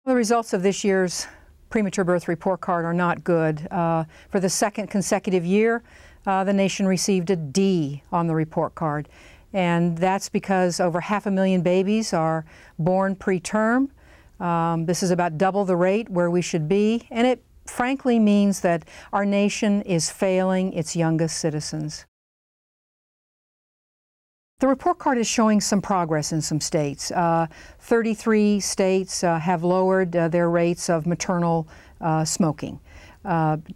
The results of this year's premature birth report card are not good. For the second consecutive year, the nation received a D on the report card. And that's because over 500,000 babies are born preterm. This is about double the rate where we should be, and it frankly means that our nation is failing its youngest citizens. The report card is showing some progress in some states. 33 states have lowered their rates of maternal smoking.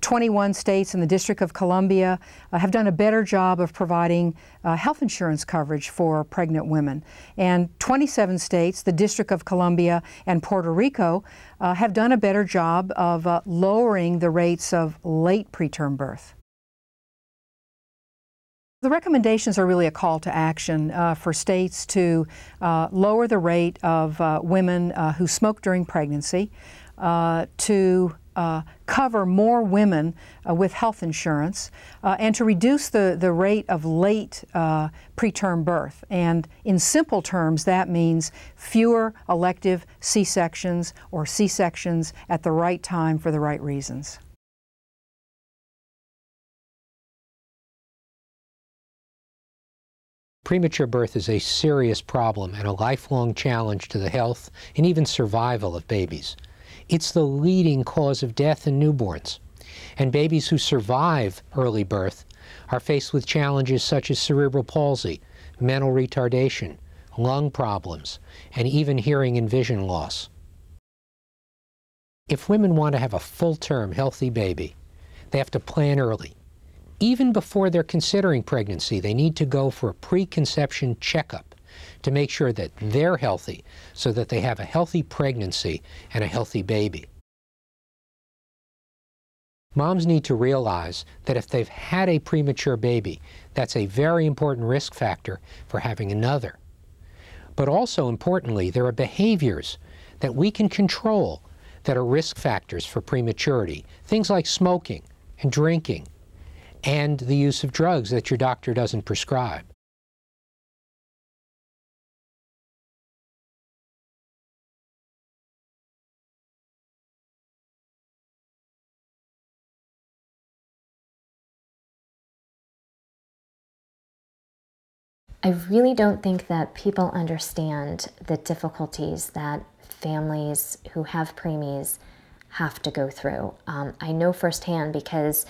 21 states in the District of Columbia have done a better job of providing health insurance coverage for pregnant women. And 27 states, the District of Columbia and Puerto Rico, have done a better job of lowering the rates of late preterm birth. The recommendations are really a call to action for states to lower the rate of women who smoke during pregnancy, to cover more women with health insurance, and to reduce the rate of late preterm birth. And in simple terms, that means fewer elective C-sections or C-sections at the right time for the right reasons. Premature birth is a serious problem and a lifelong challenge to the health and even survival of babies. It's the leading cause of death in newborns. And babies who survive early birth are faced with challenges such as cerebral palsy, mental retardation, lung problems, and even hearing and vision loss. If women want to have a full-term, healthy baby, they have to plan early. Even before they're considering pregnancy, they need to go for a preconception checkup to make sure that they're healthy so that they have a healthy pregnancy and a healthy baby. Moms need to realize that if they've had a premature baby, that's a very important risk factor for having another. But also importantly, there are behaviors that we can control that are risk factors for prematurity. Things like smoking and drinking, and the use of drugs that your doctor doesn't prescribe. I really don't think that people understand the difficulties that families who have preemies have to go through. I know firsthand because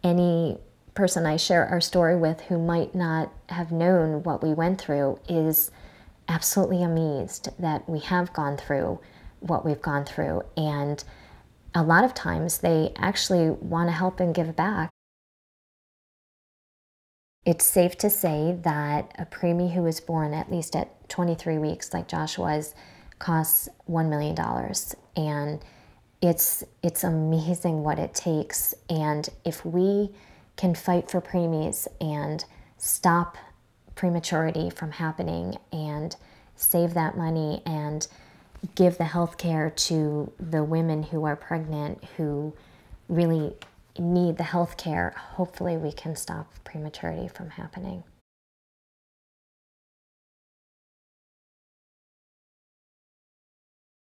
any person I share our story with who might not have known what we went through is absolutely amazed that we have gone through what we've gone through. And a lot of times they actually want to help and give back. It's safe to say that a preemie who is born at least at 23 weeks, like Josh was, costs $1 million. And it's amazing what it takes. And if we can fight for preemies and stop prematurity from happening and save that money and give the health care to the women who are pregnant who really need the health care, hopefully we can stop prematurity from happening.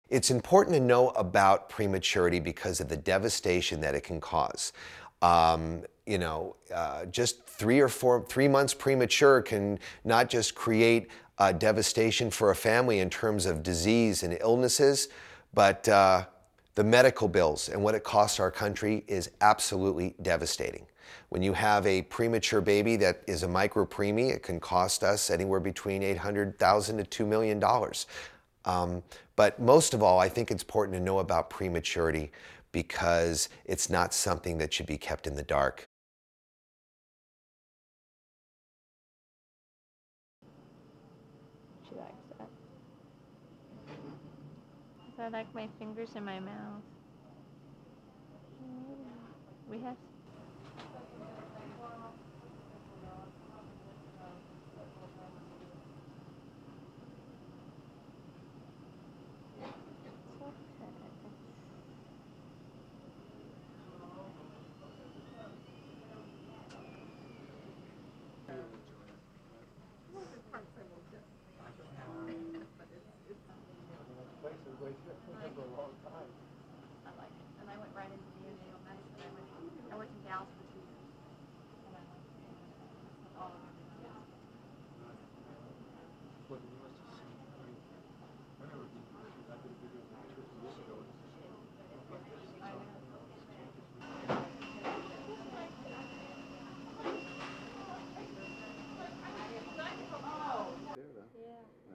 It's important to know about prematurity because of the devastation that it can cause. Just 3 months premature can not just create devastation for a family in terms of disease and illnesses, but the medical bills and what it costs our country is absolutely devastating. When you have a premature baby that is a micropreemie, it can cost us anywhere between $800,000 to $2 million. But most of all, I think it's important to know about prematurity because it's not something that should be kept in the dark. She likes that. I like my fingers in my mouth. We have. I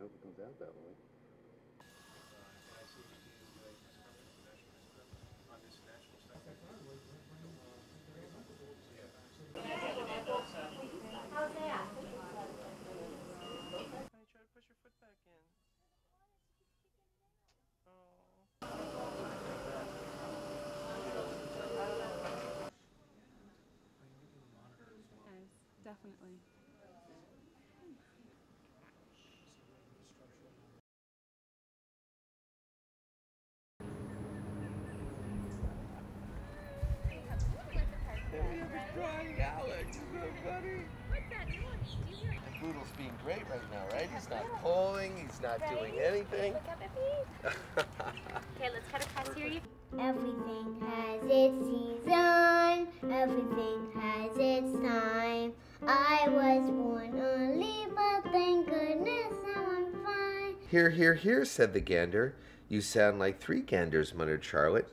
hope it comes out that way. Try to push your foot back in. Yes, definitely. Drawing Alex, isn't that funny? The poodle's being great right now, right? He's not pulling, he's not doing anything. Okay, let's cut across here. Everything has its season, everything has its time. I was born early, but thank goodness now I'm fine. Here, here, here, said the gander. You sound like three ganders, muttered Charlotte.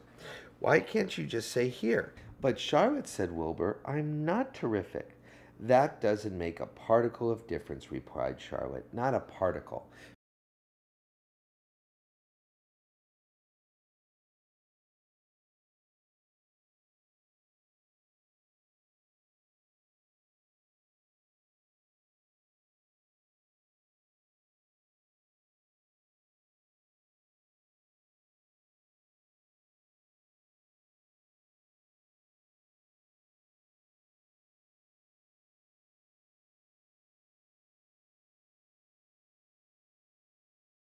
Why can't you just say here? But Charlotte, said Wilbur, I'm not terrific. That doesn't make a particle of difference, replied Charlotte. Not a particle.